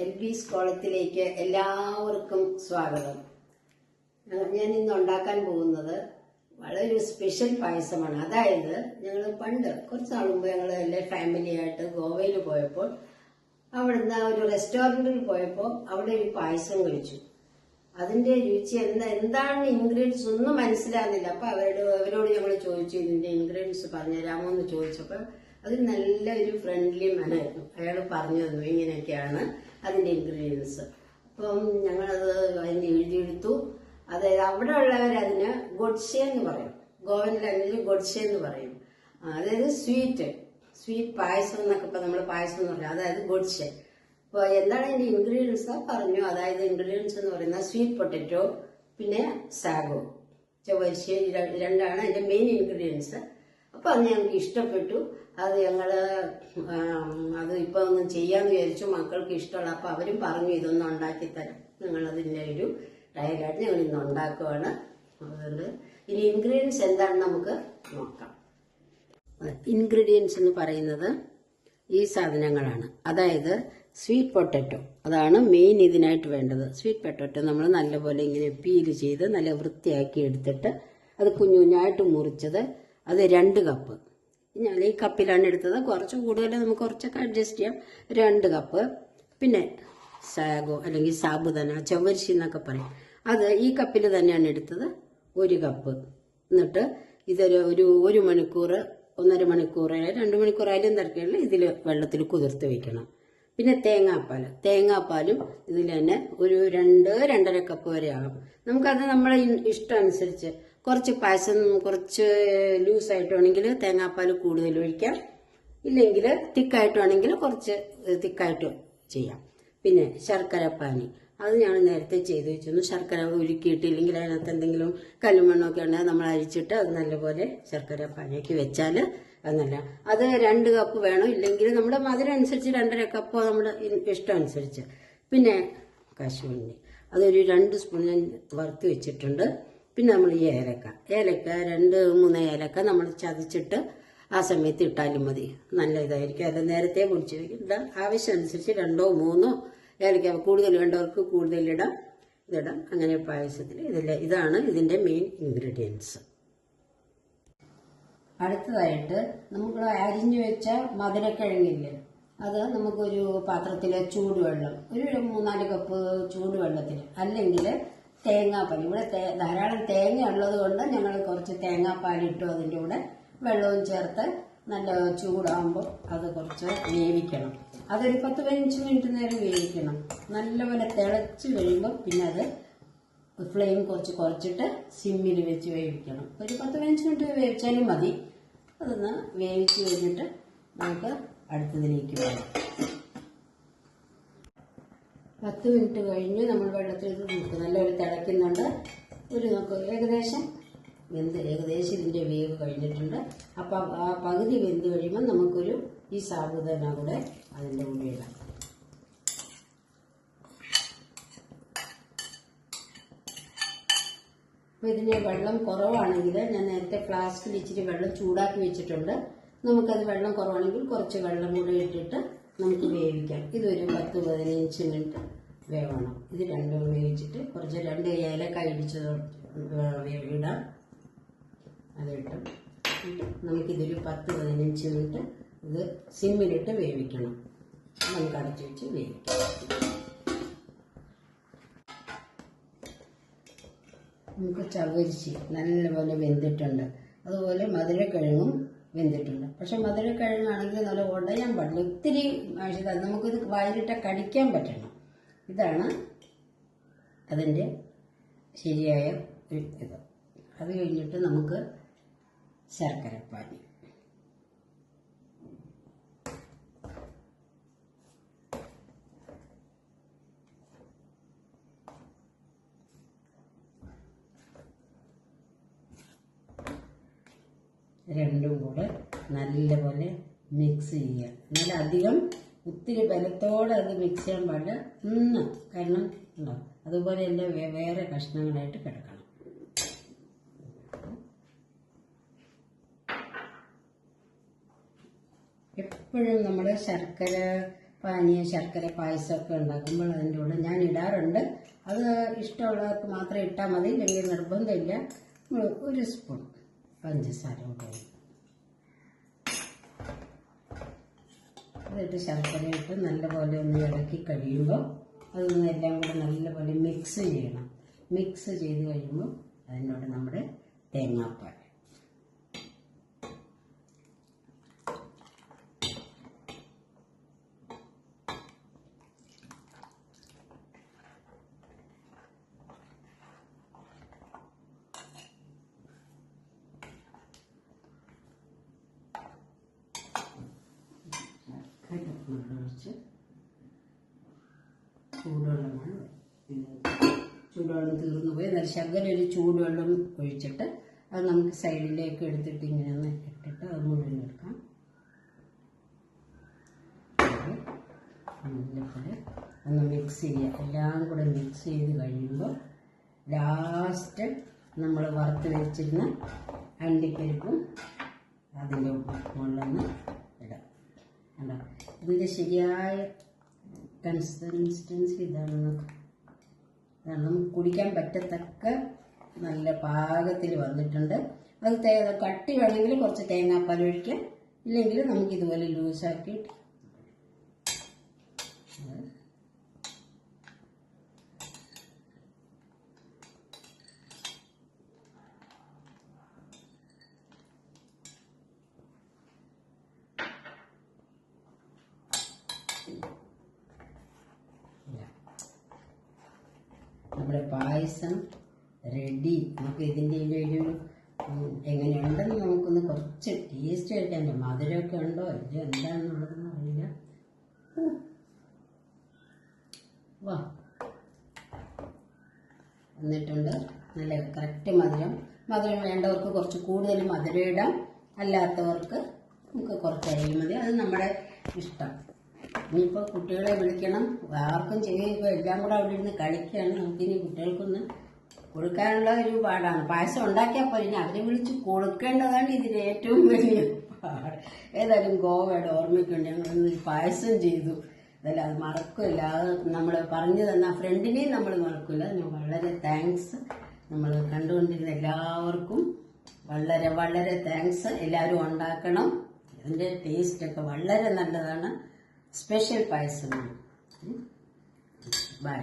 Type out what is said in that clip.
എൽബീസ് കോളത്തിലേക്ക് എല്ലാവർക്കും സ്വാഗതം. ഞാൻ ഇന്ന് ഉണ്ടാക്കാൻ പോകുന്നത് വളരെ ഒരു സ്പെഷ്യൽ പായസമാണ്. അതായത് ഞങ്ങൾ പണ്ട് കുറച്ച് നാൾ മുമ്പ് ഞങ്ങൾ എല്ലാ ഫാമിലിയായിട്ട് ഗോവയിൽ പോയപ്പോൾ അവിടുന്ന് ഒരു റെസ്റ്റോറൻറ്റിൽ പോയപ്പോൾ അവിടെ ഒരു പായസം കഴിച്ചു. അതിന്റെ രുചി എന്താണ് ഇൻഗ്രീഡിയൻസ് ഒന്നും മനസ്സിലാകുന്നില്ല. അപ്പൊ അവരോട് ഞങ്ങൾ ചോദിച്ചു, ഇതിന്റെ ഇൻഗ്രീഡിയൻസ് പറഞ്ഞുതരാമോ എന്ന് ചോദിച്ചപ്പോൾ അത് നല്ലൊരു ഫ്രണ്ട്ലി മാനായിരുന്നു. അയാൾ പറഞ്ഞു തന്നു ഇങ്ങനെയൊക്കെയാണ് അതിന്റെ ഇൻഗ്രീഡിയൻസ്. അപ്പം ഞങ്ങളത് അതിന് എഴുതിയെടുത്തു. അതായത് അവിടെ ഉള്ളവർ അതിന് ഗൊഡ്സെ എന്ന് പറയും, ഗോവൻ ലാംഗ്വേജിൽ ഗൊഡ്സെ എന്ന് പറയും. അതായത് സ്വീറ്റ് പായസം എന്നൊക്കെ ഇപ്പൊ നമ്മൾ പായസം എന്ന് പറയും, അതായത് ഗൊഡ്സെ. അപ്പോൾ എന്താണ് അതിന്റെ ഇൻഗ്രീഡിയൻസ് പറഞ്ഞു. അതായത് ഇൻഗ്രീഡിയൻസ് എന്ന് പറയുന്നത് സ്വീറ്റ് പൊട്ടറ്റോ, പിന്നെ സാഗോ, ചൊവ്വരിശി, രണ്ടാണ് അതിന്റെ മെയിൻ ഇൻഗ്രീഡിയൻസ്. അപ്പൊ അത് ഞങ്ങൾക്ക് ഇഷ്ടപ്പെട്ടു. അത് അത് ഇപ്പൊ ഒന്ന് ചെയ്യാന്ന് വിചാരിച്ചു. മക്കൾക്ക് ഇഷ്ടമുള്ള അപ്പൊ അവരും പറഞ്ഞു ഇതൊന്നും ഉണ്ടാക്കി തരാം. ഞങ്ങളതിന്റെ ഒരു ട്രയലായിട്ട് ഞങ്ങൾ ഇന്ന് ഉണ്ടാക്കുവാണ്. അതുകൊണ്ട് ഇനി ഇൻഗ്രീഡിയൻസ് എന്താണെന്ന് നമുക്ക് നോക്കാം. ഇൻഗ്രീഡിയൻസ് എന്ന് പറയുന്നത് ഈ സാധനങ്ങളാണ്. അതായത് സ്വീറ്റ് പൊട്ടറ്റോ, അതാണ് മെയിൻ ഇതിനായിട്ട് വേണ്ടത്. സ്വീറ്റ് പൊട്ടറ്റോ നമ്മൾ നല്ലപോലെ ഇങ്ങനെ പീല് ചെയ്ത് നല്ല വൃത്തിയാക്കി എടുത്തിട്ട് അത് കുഞ്ഞുകുഞ്ഞായിട്ട് മുറിച്ചത്, അത് 2 കപ്പ്. ഞാൻ ഈ കപ്പിലാണ് എടുത്തത്. കുറച്ച് കൂടുതൽ നമുക്ക് കുറച്ചൊക്കെ അഡ്ജസ്റ്റ് ചെയ്യാം. 2 കപ്പ്. പിന്നെ സാഗോ അല്ലെങ്കിൽ സാബുദാന, ചൊവ്വരിശി എന്നൊക്കെ പറയും, അത് ഈ കപ്പിൽ തന്നെയാണ് എടുത്തത്, 1 കപ്പ്. എന്നിട്ട് ഇതൊരു 1 മണിക്കൂർ, 1.5 മണിക്കൂർ, 2 മണിക്കൂറായാലും തിരക്കില്ല, ഇതിൽ വെള്ളത്തിൽ കുതിർത്ത് വെക്കണം. പിന്നെ തേങ്ങാപ്പാലും ഇതിൽ തന്നെ ഒരു 2-2.5 കപ്പ് വരെ ആകും. നമുക്കത് നമ്മളെ ഇഷ്ടം അനുസരിച്ച് കുറച്ച് പായസം കുറച്ച് ലൂസായിട്ട് വേണമെങ്കിൽ തേങ്ങാപ്പാൽ കൂടുതൽ ഒഴിക്കാം, ഇല്ലെങ്കിൽ തിക്കായിട്ട് വേണമെങ്കിൽ കുറച്ച് തിക്കായിട്ട് ചെയ്യാം. പിന്നെ ശർക്കരപ്പാനി, അത് ഞാൻ നേരത്തെ ചെയ്ത് വെച്ചിരുന്നു. ശർക്കര ഉരുക്കിയിട്ടില്ലെങ്കിൽ അതിനകത്ത് എന്തെങ്കിലും കല്ലുമണ്ണൊക്കെ ഉണ്ടെങ്കിൽ നമ്മൾ അരിച്ചിട്ട് അത് നല്ലപോലെ ശർക്കര പാനിയാക്കി വെച്ചാൽ അത് നല്ല. അത് 2 കപ്പ് വേണം, ഇല്ലെങ്കിൽ നമ്മുടെ മധുരം അനുസരിച്ച് 2.5 കപ്പോ നമ്മുടെ ഇഷ്ടം അനുസരിച്ച്. പിന്നെ കശുവണ്ടി, അതൊരു 2 സ്പൂൺ ഞാൻ വറുത്ത് വെച്ചിട്ടുണ്ട്. പിന്നെ നമ്മൾ ഈ ഏലക്ക 2-3 ഏലക്ക നമ്മൾ ചതച്ചിട്ട് ആ സമയത്ത് ഇട്ടാലും മതി, നല്ല ഇതായിരിക്കും. അത് നേരത്തെ പൊടിച്ച് ഇടാം. ആവശ്യം അനുസരിച്ച് 2-3 ഏലക്ക കൂടുതൽ വേണ്ടവർക്ക് കൂടുതലിടാം, ഇതിടാം. അങ്ങനെ പായസത്തിൽ ഇതാണ് ഇതിന്റെ മെയിൻ ഇൻഗ്രീഡിയൻസ്. അടുത്തതായിട്ട് നമുക്ക് അരിഞ്ഞു വെച്ച മധുരക്കിഴങ്ങില്ലേ, അത് നമുക്കൊരു പാത്രത്തിലെ ചൂടുവെള്ളം, ഒരു 3-4 കപ്പ് ചൂടുവെള്ളത്തിൽ, അല്ലെങ്കിൽ തേങ്ങാപ്പാൽ. ഇവിടെ ധാരാളം തേങ്ങ ഉള്ളത് കൊണ്ട് ഞങ്ങൾ കുറച്ച് തേങ്ങാപ്പാലിട്ടു അതിൻ്റെ കൂടെ വെള്ളവും ചേർത്ത് നല്ല ചൂടാകുമ്പോൾ അത് കുറച്ച് വേവിക്കണം. അതൊരു 10-15 മിനിറ്റ് നേരം വേവിക്കണം. നല്ലപോലെ തിളച്ച് കഴിയുമ്പോൾ പിന്നെ അത് ഫ്ലെയിം കുറച്ചിട്ട് സിമ്മിൽ വെച്ച് വേവിക്കണം. ഒരു 10-15 മിനിറ്റ് വേവിച്ചാലും മതി. അതൊന്ന് വേവിച്ച് കഴിഞ്ഞിട്ട് നമുക്ക് അടുത്തതിലേക്ക് വേണം. 10 മിനിറ്റ് കഴിഞ്ഞ് നമ്മൾ വെള്ളത്തിൽ നോക്കുക, നല്ലപോലെ തിളയ്ക്കുന്നുണ്ട്. ഏകദേശം ഇതിന്റെ വേവ് കഴിഞ്ഞിട്ടുണ്ട്. അപ്പം ആ പകുതി വെന്ത് കഴിയുമ്പോൾ നമുക്കൊരു ഈ സാബുദാന കൂടെ അതിൻ്റെ കൂടെ ഇടാം. അപ്പോൾ ഇതിന് വെള്ളം കുറവാണെങ്കിൽ ഞാൻ നേരത്തെ ഫ്ലാസ്കിൽ ഇച്ചിരി വെള്ളം ചൂടാക്കി വെച്ചിട്ടുണ്ട്. നമുക്കത് വെള്ളം കുറവാണെങ്കിൽ കുറച്ച് വെള്ളം കൂടെ ഇട്ടിട്ട് നമുക്ക് വേവിക്കാം. ഇതൊരു 10-15 മിനിറ്റ് വേവണം. ഇത് രണ്ടും വേവിച്ചിട്ട് കുറച്ച് 2 ഏലക്ക ഇടിച്ചത് ഇടാം. അതിട്ട് നമുക്കിതൊരു 10-15 മിനിറ്റ് ഇത് സിമ്മിലിട്ട് വേവിക്കണം. നമുക്ക് അടച്ചു വെച്ച് വേവിക്കാം. നമുക്ക് ചവരിശി നല്ലപോലെ വെന്തിട്ടുണ്ട്, അതുപോലെ മധുരക്കിഴങ്ങും വെന്തിട്ടുണ്ട്. പക്ഷെ മധുരക്കിഴങ്ങാണെങ്കിൽ നല്ല ഉടയാൻ പാടില്ല, ഒത്തിരി ആവശ്യമില്ല. നമുക്കിത് വായിലിട്ട് കടിക്കാൻ പറ്റണം. ഇതാണ് അതിൻ്റെ ശരിയായ ഒരു ഇത്. അത് കഴിഞ്ഞിട്ട് നമുക്ക് ശർക്കരപ്പാനി, രണ്ടും കൂടെ നല്ലപോലെ മിക്സ് ചെയ്യുക. എന്നാൽ അധികം ഒത്തിരി ബലത്തോടെ അത് മിക്സ് ചെയ്യാൻ പാടില്ല, കാരണം ഉണ്ടാവും. അതുപോലെ തന്നെ വേറെ കഷ്ണങ്ങളായിട്ട് കിടക്കണം. എപ്പോഴും നമ്മൾ ശർക്കര പാനീയ ശർക്കര പായസമൊക്കെ ഉണ്ടാക്കുമ്പോൾ അതിൻ്റെ കൂടെ ഞാൻ ഇടാറുണ്ട്. അത് ഇഷ്ടമുള്ളവർക്ക് മാത്രം ഇട്ടാൽ മതി, ഇല്ലെങ്കിൽ നിർബന്ധമില്ല. 1 സ്പൂൺ പഞ്ചസാര കൂടെ അതിട്ട് ശർക്കര ഇട്ട് നല്ലപോലെ ഒന്ന് ഇളക്കി കഴിയുമ്പോൾ അതൊന്ന് എല്ലാം കൂടെ നല്ലപോലെ മിക്സ് ചെയ്യണം. മിക്സ് ചെയ്ത് കഴിയുമ്പോൾ അതിനോട് നമ്മുടെ തേങ്ങാപ്പാൽ ഒഴിച്ച് ചൂടുവെള്ളമാണ്. ചൂടുവെള്ളം തീർന്നു പോയി. എന്നാൽ ശകലം ഒരു ചൂടുവെള്ളം ഒഴിച്ചിട്ട് അത് നമുക്ക് സൈഡിലേക്ക് എടുത്തിട്ട് ഇങ്ങനെ ഒന്ന് ഇട്ടിട്ട് അത് മുഴുവൻ എടുക്കാം. നല്ലപോലെ ഒന്ന് മിക്സ് ചെയ്യുക. എല്ലാം കൂടെ മിക്സ് ചെയ്ത് കഴിയുമ്പോൾ ലാസ്റ്റ് നമ്മൾ വറുത്ത് വെച്ചിരുന്ന അണ്ടിപ്പരിപ്പും അതിൻ്റെ മുകളിലൊന്ന് ഇടാം. അല്ല, ഇതിൻ്റെ ശരിയായ കൺസിസ്റ്റൻസി ഇതാണ്. നമുക്ക് കുടിക്കാൻ പറ്റത്തക്ക നല്ല പാകത്തിൽ വന്നിട്ടുണ്ട്. അത് കട്ടി വേണമെങ്കിൽ കുറച്ച് തേങ്ങാപ്പാൽ ഒഴിക്കാം, ഇല്ലെങ്കിൽ നമുക്ക് ഇതുപോലെ ലൂസാക്കിയിട്ട് നമ്മുടെ പായസം റെഡി. നമുക്ക് ഇതിൻ്റെ ഒരു എങ്ങനെയുണ്ടെന്ന് നമുക്കൊന്ന് കുറച്ച് ടേസ്റ്റ് കഴിക്കാൻ. മധുരമൊക്കെ ഉണ്ടോ ഇത് എന്താണെന്നുള്ളതെന്ന് അറിയില്ല. വാ, എന്നിട്ടുണ്ട് നല്ല കറക്റ്റ് മധുരം. മധുരം വേണ്ടവർക്ക് കുറച്ച് കൂടുതൽ മധുരം ഇടാം, അല്ലാത്തവർക്ക് നമുക്ക് കുറച്ച് അരി മതി. അത് നമ്മുടെ ഇഷ്ടം. ഇനിയിപ്പോൾ കുട്ടികളെ വിളിക്കണം, ആർക്കും ചെയ്യുമ്പോൾ എല്ലാം കൂടെ അവിടെ ഇരുന്ന് കളിക്കുകയാണ്. നമുക്കിനി കുട്ടികൾക്കൊന്ന് കൊടുക്കാനുള്ള ഒരു പാടാണ്. പായസം ഉണ്ടാക്കിയാൽ പോലെ ഇനി അവരെ വിളിച്ച് കൊടുക്കേണ്ടതാണ് ഇതിന് ഏറ്റവും വലിയ പാട്. ഏതായാലും ഗോവയുടെ ഓർമ്മയ്ക്കുണ്ട് ഞങ്ങളൊരു പായസം ചെയ്തു. അതല്ല, അത് മറക്കില്ല. അത് നമ്മൾ പറഞ്ഞു തന്ന ഫ്രണ്ടിനെയും നമ്മൾ മറക്കില്ല. ഞാൻ വളരെ താങ്ക്സ്. നമ്മൾ കണ്ടുകൊണ്ടിരുന്ന എല്ലാവർക്കും വളരെ വളരെ താങ്ക്സ്. എല്ലാവരും ഉണ്ടാക്കണം. ഇതിൻ്റെ ടേസ്റ്റൊക്കെ വളരെ നല്ലതാണ്. സ്പെഷ്യൽ പായസമാണ്. ബൈ.